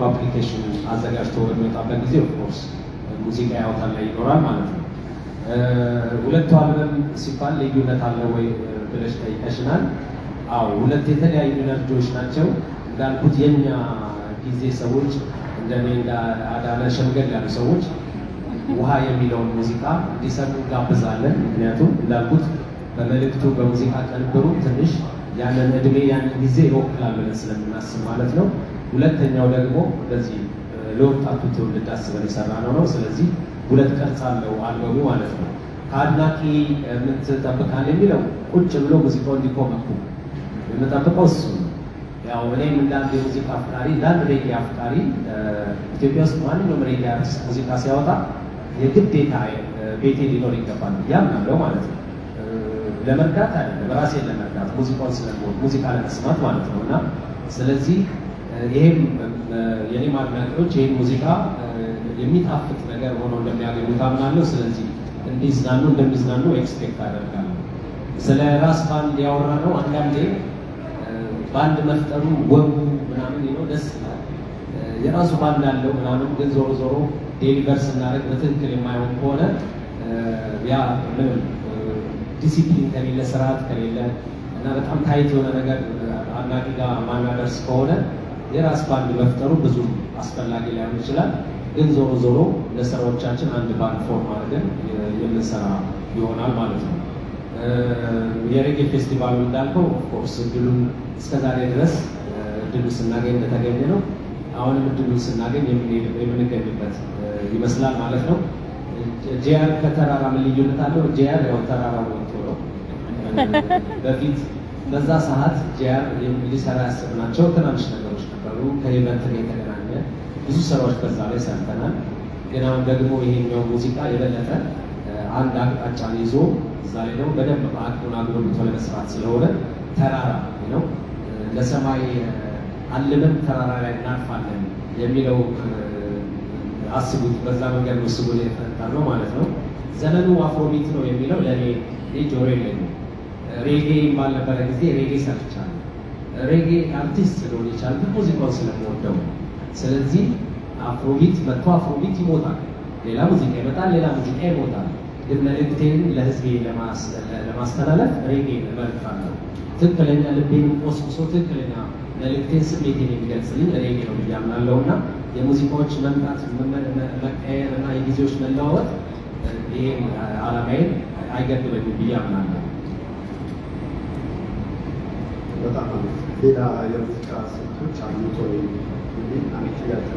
አፕሊኬሽን አዘጋጅቶ በሚወጣበት ጊዜ ኦፍኮርስ ሙዚቃ ያወጣል ላይ ይኖራል ማለት ነው። ሁለቱ አልበም ሲባል ልዩነት አለ ወይ ብለሽ ጠይቀሽናል። አዎ ሁለት የተለያዩ ኢነርጂዎች ናቸው። እንዳልኩት የኛ ጊዜ ሰዎች እንደኔ እንደ አዳነ ሸምገል ያሉ ሰዎች ውሃ የሚለውን ሙዚቃ እንዲሰሩ ጋብዛለን። ምክንያቱም እንዳልኩት በመልእክቱ በሙዚቃ ቅንብሩ ትንሽ ያንን እድሜ ያንን ጊዜ ይወክላል ብለን ስለምናስብ ማለት ነው። ሁለተኛው ደግሞ በዚህ ለወጣቱ ትውልድ አስበን የሰራነው ነው። ስለዚህ ሁለት ቅርጽ አለው አልበሙ ማለት ነው። ከአድናቂ ምን ትጠብቃለህ የሚለው ቁጭ ብሎ ሙዚቃው እንዲቆመኩ የምጠብቀው እሱ ነው። ያው እኔም እንዳንድ የሙዚቃ አፍቃሪ እንዳንድ ሬጌ አፍቃሪ ኢትዮጵያ ውስጥ ማንኛውም ሬጌ አርቲስት ሙዚቃ ሲያወጣ የግዴታ ቤቴ ሊኖር ይገባል ያምናለው ማለት ነው። ለመርዳት አይደለም ራሴን ለመርዳት ሙዚቃውን ስለምወድ ሙዚቃ ለመስማት ማለት ነው። እና ስለዚህ ይሄም የኔም አድናቂዎች ይሄን ሙዚቃ የሚጣፍጥ ነገር ሆኖ እንደሚያገኙት አምናለሁ። ስለዚህ እንደሚዝናኑ ኤክስፔክት አደርጋለሁ። ስለ ራስ ባንድ ያወራ ነው። አንዳንዴ ባንድ መፍጠሩ ወጉ ምናምን ነው ደስ ይላል። የራሱ ባንድ አለው ምናምን፣ ግን ዞሮ ዞሮ ዴሊቨር ስናደርግ በትክክል የማይሆን ከሆነ ያ ምንም ዲሲፕሊን ከሌለ ስርዓት ከሌለ እና በጣም ታይት የሆነ ነገር አድናቂ ጋር ማናደርስ ከሆነ የራስ ባንድ መፍጠሩ ብዙ አስፈላጊ ላይሆን ይችላል። ግን ዞሮ ዞሮ ለስራዎቻችን አንድ ባንድ ፎርም አድርገን የምንሰራ ይሆናል ማለት ነው። የሬጌ ፌስቲቫሉ እንዳልከው ኦፍኮርስ እድሉን እስከዛሬ ድረስ እድሉ ስናገኝ እንደተገኘ ነው። አሁንም እድሉን ስናገኝ የምንገኝበት ይመስላል ማለት ነው። ጂአር ከተራራ ምን ልዩነት አለው? ጂአር ያው ተራራው ወጥቶ ነው። በፊት በዛ ሰዓት ጂአር ሊሰራ ያሰብናቸው ትናንሽ ነገሮች ነበሩ። ከኢቨንት ጋር የተገናኘ ብዙ ስራዎች በዛ ላይ ሰርተናል። ግን አሁን ደግሞ ይሄኛው ሙዚቃ የበለጠ አንድ አቅጣጫን ይዞ እዛ ላይ ደግሞ በደንብ በአቅሙን አግሎብቶ ለመስራት ስለሆነ ተራራ ነው ለሰማይ አልመን ተራራ ላይ እናርፋለን የሚለው አስቡት። በዛ መንገድ ነው ስጉል የፈጠርነው ማለት ነው። ዘመኑ አፍሮቢት ነው የሚለው ለእኔ ጆሮ የለኝም። ሬጌ ባልነበረ ጊዜ ሬጌ ሰርቻለሁ። ሬጌ አርቲስት ሊሆን ይችላል ሙዚቃውን ስለምወደው። ስለዚህ አፍሮቢት መጥቶ አፍሮቢት ይሞታል፣ ሌላ ሙዚቃ ይመጣል፣ ሌላ ሙዚቃ ይሞታል። ግን መልእክቴን ለህዝቤ ለማስተላለፍ ሬጌ እመርጣለሁ። ትክክለኛ ልቤን ቆስቁሶ ትክክለኛ መልእክቴን ስሜቴን የሚገልጽልኝ ሬጌ ነው ብዬ አምናለሁ። እና የሙዚቃዎች መምጣት መቀየር እና የጊዜዎች መለዋወጥ ይሄን ዓላማዬን አይገድበኝም ብዬ አምናለሁ። በጣም ሌላ የሙዚቃ ስልቶች አሉት ወይ? አንቺ ያለ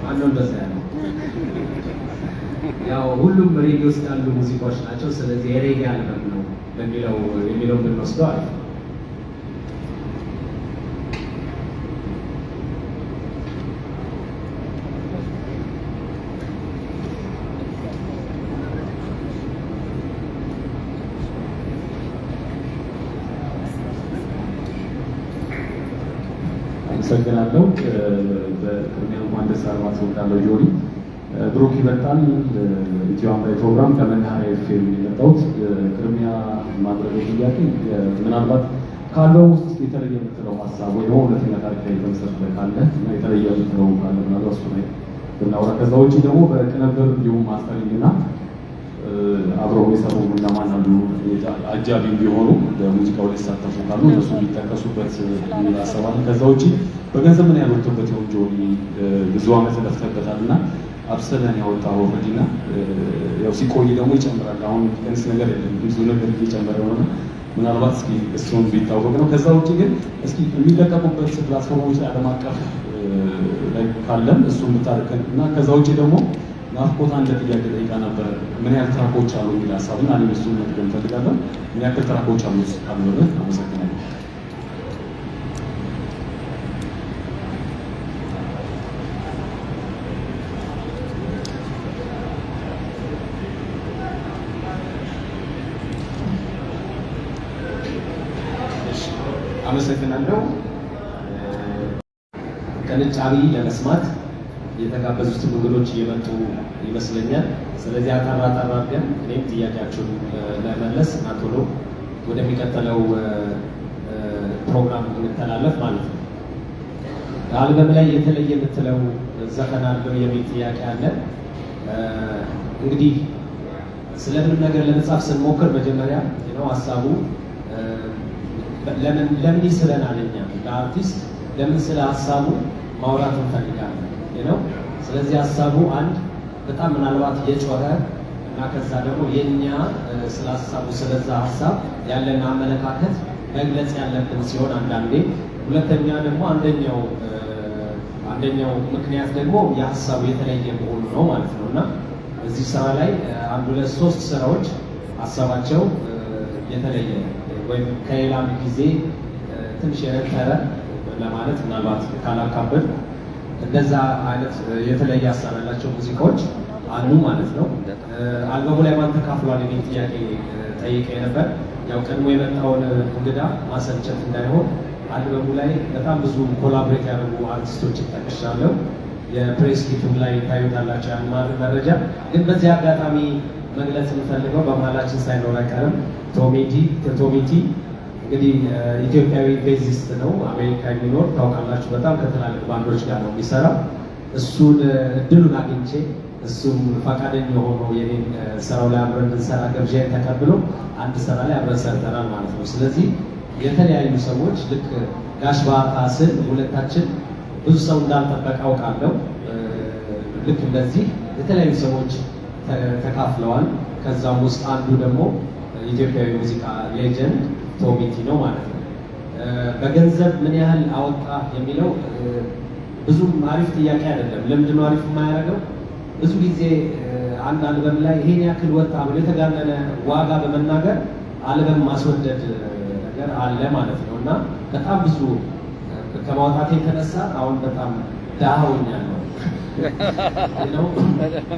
ማነው እንደዛ ያለው? ያው ሁሉም ሬጌ ውስጥ ያሉ ሙዚቃዎች ናቸው። ስለዚህ የሬጌ አልበም ነው የሚለው ብንወስደው አሪፍ ነው። አመሰግናለሁ። በቅድሚያ እንኳን ደስ አላችሁ እወዳለሁ። ጆሪ ብሩክ ይበልጣል ኢትዮ አምባይ ፕሮግራም ከመናኸሪያ ኤፍኤም የመጣሁት። ቅድሚያ ማድረግ ጥያቄ ምናልባት ካለው ውስጥ የተለየ የምትለው ሀሳብ ወይ ደግሞ እውነተኛ ታሪክ ላይ የተመሰረተ ካለ እና የተለየ የምትለው ካለ ምናልባት እሱ ላይ ብናወራ። ከዛ ውጭ ደግሞ በቅንብር እንዲሁም ማስተሪንግ እና አብረው የሰሩ እነማን አሉ አጃቢ ቢሆኑ በሙዚቃው ላይ ሲሳተፉ ካሉ እነሱ ሊጠቀሱበት አሰባል። ከዛ ውጭ በገንዘብ ምን ያህል ወጥቶበት ይሆን ጆኒ? ብዙ ዓመት ለፍተበታል እና አብሰለን ያወጣው ወዲና ያው ሲቆይ ደግሞ ይጨምራል። አሁን ቀንስ ነገር የለም ብዙ ነገር እየጨመረ ነው። ምናልባት እስኪ እሱን ቢታወቅ ነው። ከዛ ውጭ ግን እስኪ የሚለቀቁበት ፕላትፎርሞች ላይ ዓለም አቀፍ ላይ ካለም እሱን ብታረከን እና ከዛ ውጭ ደግሞ ናፍቆት አንድ ጥያቄ ጠይቃ ነበር። ምን ያህል ትራኮች አሉ የሚል ሀሳብና እኔ እሱን መጥቀም እንፈልጋለሁ። ምን ያህል ትራኮች አሉ አሉን? አመሰግናለሁ። አመሰግናለሁ። ቅንጫቢ ለመስማት የተጋበዙትን እንግዶች እየመጡ ይመስለኛል። ስለዚህ አጠራ አድርገን እኔም ጥያቄያችሁን ለመለስ እና ቶሎ ወደሚቀጥለው ፕሮግራም እንተላለፍ ማለት ነው። አልበም ላይ የተለየ የምትለው ዘፈን አለው የሚል ጥያቄ አለ። እንግዲህ ስለምንም ነገር ለመጻፍ ስንሞክር መጀመሪያ ነው ሀሳቡ ለምን ይስበናል እኛ ለአርቲስት ለምን ስለ ሀሳቡ ማውራት እንፈልጋለን ነው። ስለዚህ ሀሳቡ አንድ በጣም ምናልባት የጮኸ እና ከዛ ደግሞ የኛ ስለ ሀሳቡ ስለዛ ሀሳብ ያለን አመለካከት መግለጽ ያለብን ሲሆን አንዳንዴ፣ ሁለተኛ ደግሞ አንደኛው ምክንያት ደግሞ የሀሳቡ የተለየ መሆኑ ነው ማለት ነው። እና እዚህ ስራ ላይ አንድ ሁለት ሶስት ስራዎች ሀሳባቸው የተለየ ወይም ከሌላም ጊዜ ትንሽ የነጠረ ለማለት ምናልባት ካላካበድ እንደዛ አይነት የተለየ ሀሳብ ያላቸው ሙዚቃዎች አሉ ማለት ነው። አልበሙ ላይ ማን ተካፍሏል የሚል ጥያቄ ጠይቄ ነበር። ያው ቀድሞ የመጣውን እንግዳ ማሰልቸት እንዳይሆን አልበሙ ላይ በጣም ብዙ ኮላቦሬት ያደረጉ አርቲስቶች ጠቅሻለሁ። የፕሬስ ኪቱም ላይ ታዩታላቸው ያን መረጃ። ግን በዚህ አጋጣሚ መግለጽ የምፈልገው በመሀላችን ሳይኖር አይቀርም ቶሚቲ እንግዲህ ኢትዮጵያዊ ቤዚስት ነው፣ አሜሪካ የሚኖር ታውቃላችሁ። በጣም ከትላልቅ ባንዶች ጋር ነው የሚሰራው። እሱን እድሉን አግኝቼ እሱም ፈቃደኛ ሆኖ የኔን ስራው ላይ አብረን እንድንሰራ ግብዣዬን ተቀብሎ አንድ ስራ ላይ አብረን ሰርተናል ማለት ነው። ስለዚህ የተለያዩ ሰዎች ልክ ጋሽ ባህታ ስል ሁለታችን ብዙ ሰው እንዳልጠበቀ አውቃለሁ። ልክ እንደዚህ የተለያዩ ሰዎች ተካፍለዋል። ከዛም ውስጥ አንዱ ደግሞ ኢትዮጵያዊ ሙዚቃ ሌጀንድ ቶሚቲ ነው ማለት ነው። በገንዘብ ምን ያህል አወጣ የሚለው ብዙም አሪፍ ጥያቄ አይደለም። ለምንድን ነው አሪፍ የማያደርገው? ብዙ ጊዜ አንድ አልበም ላይ ይሄን ያክል ወጣ ብሎ የተጋነነ ዋጋ በመናገር አልበም ማስወደድ ነገር አለ ማለት ነው። እና በጣም ብዙ ከማውጣት የተነሳ አሁን በጣም ደሃ ሆኛለሁ።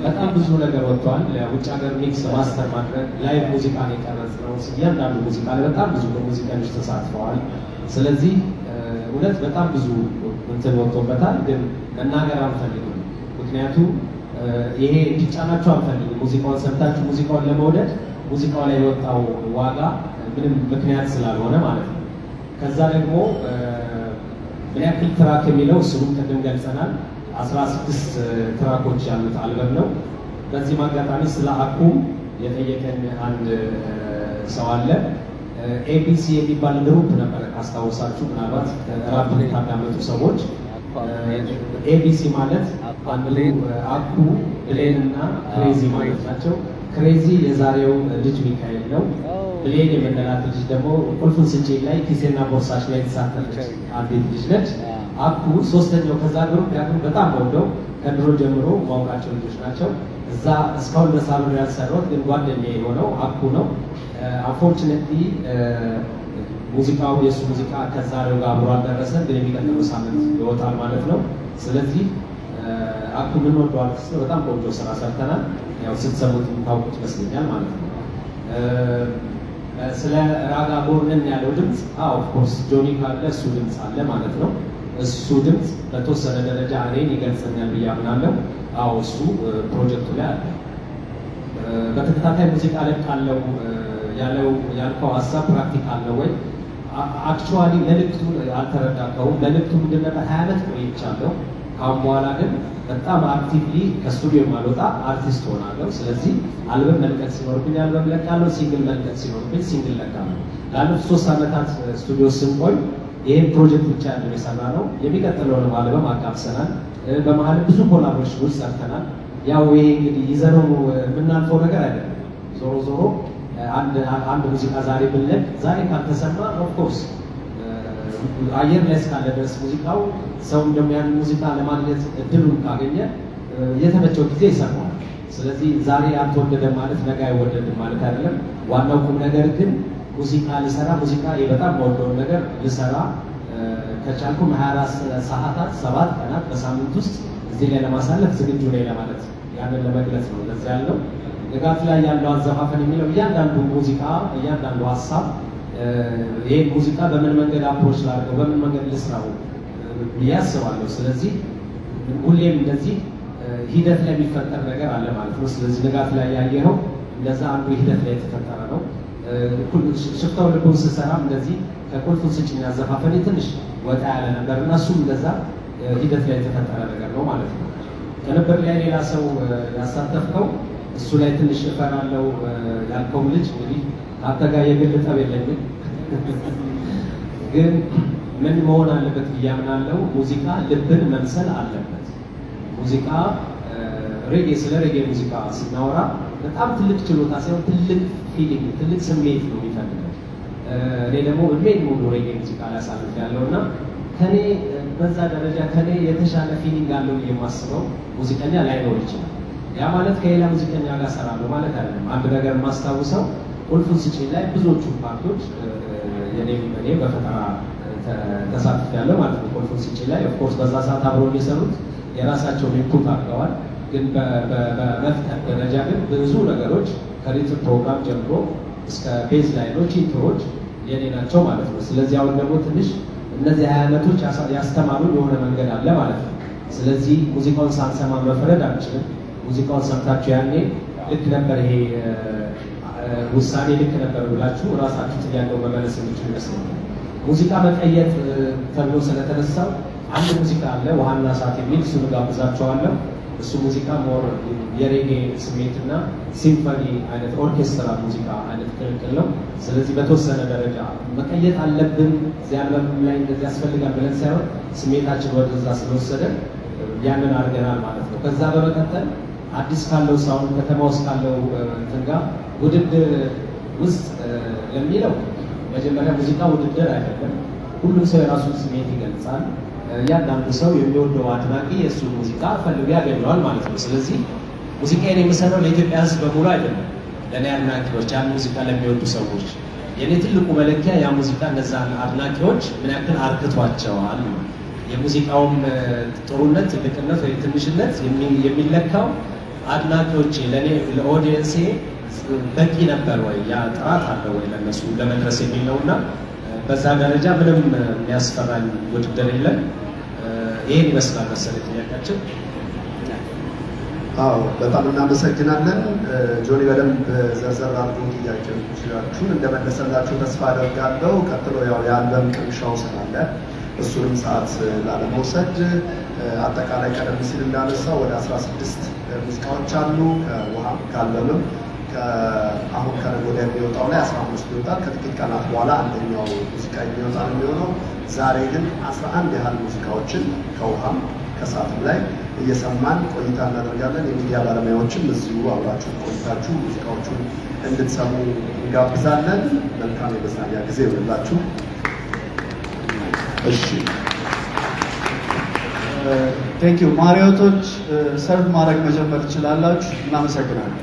በጣም ብዙ ነገር ወጥቷል። ውጭ ሀገር ሚክስ ማስተር ማድረግ ላይቭ ሙዚቃ ነው የቀረጽነው። እያንዳንዱ ሙዚቃ ላይ በጣም ብዙ ሙዚቀኞች ተሳትፈዋል። ስለዚህ እውነት በጣም ብዙ እንትን ወጥቶበታል። ግን መናገር አንፈልግም፣ ምክንያቱም ይሄ እንዲጫናችሁ አንፈልግም። ሙዚቃውን ሰምታችሁ ሙዚቃውን ለመውደድ ሙዚቃው ላይ የወጣው ዋጋ ምንም ምክንያት ስላልሆነ ማለት ነው። ከዛ ደግሞ ምን ያክል ትራክ የሚለው እሱንም ቅድም ገልጸናል። 16 ትራኮች ያሉት አልበም ነው። በዚህም አጋጣሚ ስለ አኩም የጠየቀን አንድ ሰው አለ። ኤቢሲ የሚባል ግሩፕ ነበረ ካስታወሳችሁ፣ ምናልባት ራፕ ላይ ካዳመጡ ሰዎች ኤቢሲ ማለት አንዱ አኩ፣ ብሌን እና ክሬዚ ማለት ናቸው። ክሬዚ የዛሬው ልጅ ሚካኤል ነው። ብሌን የምንላት ልጅ ደግሞ ቁልፉን ስጪ ላይ ኪሴና ቦርሳሽ ላይ የተሳተፈች አንዲት ልጅ ነች። አኩ ሶስተኛው ከዛ ግሩፕ ያሉት በጣም ወደው ከድሮ ጀምሮ ማውቃቸው ልጆች ናቸው። እዛ እስካሁን ድረስ አብሬ ያልሰራሁት ግን ጓደኛዬ የሆነው አኩ ነው። አንፎርቹኔትሊ ሙዚቃው የእሱ ሙዚቃ ከዛሬው ጋር አብሮ አልደረሰም፣ ግን የሚቀጥለው ሳምንት ይወጣል ማለት ነው። ስለዚህ አኩ የምንወደው አርቲስት ነው። በጣም ቆንጆ ስራ ሰርተናል። ያው ስትሰሙት የምታውቁት ይመስለኛል ማለት ነው። ስለ ራጋ ጎርነን ያለው ድምፅ ኦፍኮርስ ጆኒ ካለ እሱ ድምፅ አለ ማለት ነው። እሱ ድምፅ በተወሰነ ደረጃ እኔን ይገልጸኛል ብዬ አምናለሁ። እሱ ፕሮጀክቱ ላይ አለ። በተከታታይ ሙዚቃ ለቃለው ያልከው ሀሳብ ፕራክቲካል ነው ወይ? አክቹዋሊ መልዕክቱን አልተረዳከውም። መልዕክቱ ምንድን ነበር? 20 ዓመት ቆይቻለሁ። ካሁን በኋላ ግን በጣም አክቲቭሊ ከስቱዲዮ የማልወጣ አርቲስት ሆናለሁ። ስለዚህ አልበም መልቀቅ ሲኖርብኝ አልበም ለቃለሁ፣ ሲንግል መልቀቅ ሲኖርብኝ ሲንግል ለቃለሁ። ላለፉት 3 ዓመታት ስቱዲዮ ስንቆይ ይህን ፕሮጀክት ብቻ ያለው የሰራ ነው። የሚቀጥለውን አልበም አጋብሰናል። በመሀል ብዙ ኮላቦሬሽኖች ሰርተናል። ያው ይሄ እንግዲህ ይዘነው የምናልፈው ነገር አይደለም። ዞሮ ዞሮ አንድ ሙዚቃ ዛሬ ብንለቅ ዛሬ ካልተሰማ ኦፍኮርስ አየር ላይ እስካለ ድረስ ሙዚቃው ሰውም ደግሞ ያን ሙዚቃ ለማግኘት እድሉን ካገኘ የተመቸው ጊዜ ይሰማዋል። ስለዚህ ዛሬ አልተወደደም ማለት ነገ አይወደድም ማለት አይደለም። ዋናው ቁም ነገር ግን ሙዚቃ ልሰራ ሙዚቃ በጣም የምወደውን ነገር ልሰራ ከቻልኩም 24 ሰዓታት 7 ቀናት በሳምንት ውስጥ እዚህ ላይ ለማሳለፍ ዝግጁ ነኝ ለማለት ያንን ለመግለጽ ነው። ለዛ ያለው ንጋት ላይ ያለው አዘፋፈን የሚለው እያንዳንዱ ሙዚቃ እያንዳንዱ ሀሳብ ይሄ ሙዚቃ በምን መንገድ አፕሮች ላድርገው በምን መንገድ ልስራው ብዬ አስባለሁ። ስለዚህ ሁሌም እንደዚህ ሂደት ላይ የሚፈጠር ነገር አለ ማለት ነው። ስለዚህ ንጋት ላይ ያየነው እንደዛ አንዱ ሂደት ላይ የተፈጠረ ነው። ሽፍታው ልቡን ስሰራም እንደዚህ ከቁልፉን ስጭኝ አዘፋፈኔ ትንሽ ወጣ ያለ ነበር እና እሱም እንደዛ ሂደት ላይ የተፈጠረ ነገር ነው ማለት ነው። ቅንብር ላይ ሌላ ሰው ያሳተፍከው እሱ ላይ ትንሽ እፈራለሁ ያልከው ልጅ እንግዲህ ከአንተ ጋር የግል ጠብ የለኝም፣ ግን ምን መሆን አለበት ብዬ አምናለሁ። ሙዚቃ ልብን መምሰል አለበት። ሙዚቃ ሬጌ፣ ስለ ሬጌ ሙዚቃ ስናወራ በጣም ትልቅ ችሎታ ሳይሆን ትልቅ ፊሊንግ፣ ትልቅ ስሜት ነው የሚፈልገው። እኔ ደግሞ እድሜን ሙሉ ሬጌ ሙዚቃ ላይ አሳልፌያለሁ እና ከኔ በዛ ደረጃ ከኔ የተሻለ ፊሊንግ አለው የማስበው ሙዚቀኛ ላይኖር ይችላል። ያ ማለት ከሌላ ሙዚቀኛ ጋር ሰራለሁ ማለት አይደለም። አንድ ነገር የማስታውሰው ቁልፉን ስጪኝ ላይ ብዙዎቹ ፓርቶች እኔ በፈጠራ ተሳትፌያለሁ ማለት ነው። ቁልፉን ስጪኝ ላይ ኦፍኮርስ በዛ ሰዓት አብረው የሰሩት የራሳቸውን ኢንፑት አድርገዋል። ግን በመፍጠር ደረጃ ግን ብዙ ነገሮች ከሪትም ፕሮግራም ጀምሮ እስከ ቤዝ ላይኖች፣ ኢንትሮች የኔ ናቸው ማለት ነው። ስለዚህ አሁን ደግሞ ትንሽ እነዚህ 20 ዓመቶች ያስተማሩን የሆነ መንገድ አለ ማለት ነው። ስለዚህ ሙዚቃውን ሳንሰማ መፍረድ አንችልም። ሙዚቃውን ሰምታችሁ ያኔ ልክ ነበር ይሄ ውሳኔ ልክ ነበር ብላችሁ ራሳችሁ ጥያቄው መመለስ የምችሉ ይመስለኛል። ሙዚቃ መቀየጥ ተብሎ ስለተነሳው አንድ ሙዚቃ አለ ውሃና እሳት የሚል እሱን ጋብዛችኋለሁ። እሱ ሙዚቃ ሞር የሬጌ ስሜትና ሲምፎኒ አይነት ኦርኬስትራ ሙዚቃ አይነት ቅልቅል ነው። ስለዚህ በተወሰነ ደረጃ መቀየጥ አለብን እዚህ አልበም ላይ እንደዚህ ያስፈልጋል ብለን ሳይሆን ስሜታችን ወደዛ ስለወሰደ ያንን አድርገናል ማለት ነው። ከዛ በመቀጠል አዲስ ካለው ሳውንድ ከተማ ውስጥ ካለው እንትን ጋር ውድድር ውስጥ ለሚለው መጀመሪያ ሙዚቃ ውድድር አይደለም። ሁሉም ሰው የራሱን ስሜት ይገልጻል። እያንዳንዱ ሰው የሚወደው አድናቂ የእሱ ሙዚቃ ፈልጎ ያገኘዋል ማለት ነው። ስለዚህ ሙዚቃዬን የምሰራው ለኢትዮጵያ ሕዝብ በሙሉ አይደለም፣ ለእኔ አድናቂዎች፣ ያን ሙዚቃ ለሚወዱ ሰዎች። የእኔ ትልቁ መለኪያ ያ ሙዚቃ እነዛን አድናቂዎች ምን ያክል አርክቷቸዋል። የሙዚቃውም ጥሩነት፣ ትልቅነት ወይ ትንሽነት የሚለካው አድናቂዎቼ ለእኔ ለኦዲየንሴ በቂ ነበር ወይ፣ ያ ጥራት አለው ወይ ለእነሱ ለመድረስ የሚለውና በዛ ደረጃ ምንም የሚያስፈራኝ ውድድር የለም። ይሄን ይመስላል መሰለኝ ጥያቄያችን። አዎ በጣም እናመሰግናለን። ጆኒ በደንብ ዘርዘር አድርጎ ጥያቄዎቻችሁን እንደመለሰላችሁ ተስፋ አደርጋለሁ። ቀጥሎ ያው የአልበም ቅምሻው ስላለ እሱንም ሰዓት ላለመውሰድ አጠቃላይ ቀደም ሲል እንዳነሳው ወደ 16 ሙዚቃዎች አሉ። ከውሃም ከአልበምም አሁን ከነገ ወዲያ የሚወጣው ላይ 15 ይወጣል። ከጥቂት ቀናት በኋላ አንደኛው ሙዚቃ የሚወጣ ነው የሚሆነው። ዛሬ ግን 11 ያህል ሙዚቃዎችን ከውሃም ከእሳትም ላይ እየሰማን ቆይታ እናደርጋለን። የሚዲያ ባለሙያዎችም እዚሁ አብራችሁ ቆይታችሁ ሙዚቃዎቹን እንድትሰሙ እንጋብዛለን። መልካም የመዝናኛ ጊዜ ይሆንላችሁ። እሺ ቴንክ ዩ ማሪዮቶች ሰርቭ ማድረግ መጀመር ትችላላችሁ። እናመሰግናለን።